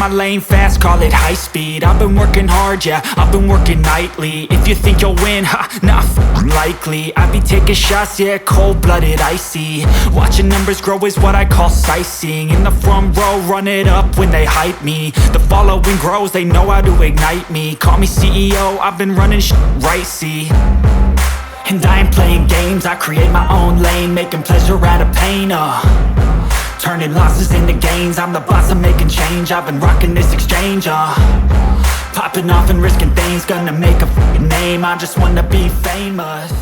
my lane fast, call it high speed. I've been working hard, yeah, I've been working nightly. If you think you'll win, ha, nah, likely. I be taking shots, yeah, cold-blooded, icy. Watching numbers grow is what I call sightseeing. In the front row, run it up when they hype me. The following grows, they know how to ignite me. Call me CEO, I've been running shit right, see. And I ain't playing games, I create my own lane, making pleasure out of pain, turning losses into gains, I'm the boss, I'm making change. I've been rocking this exchange, popping off and risking things, gonna make a f***ing name. I just wanna be famous.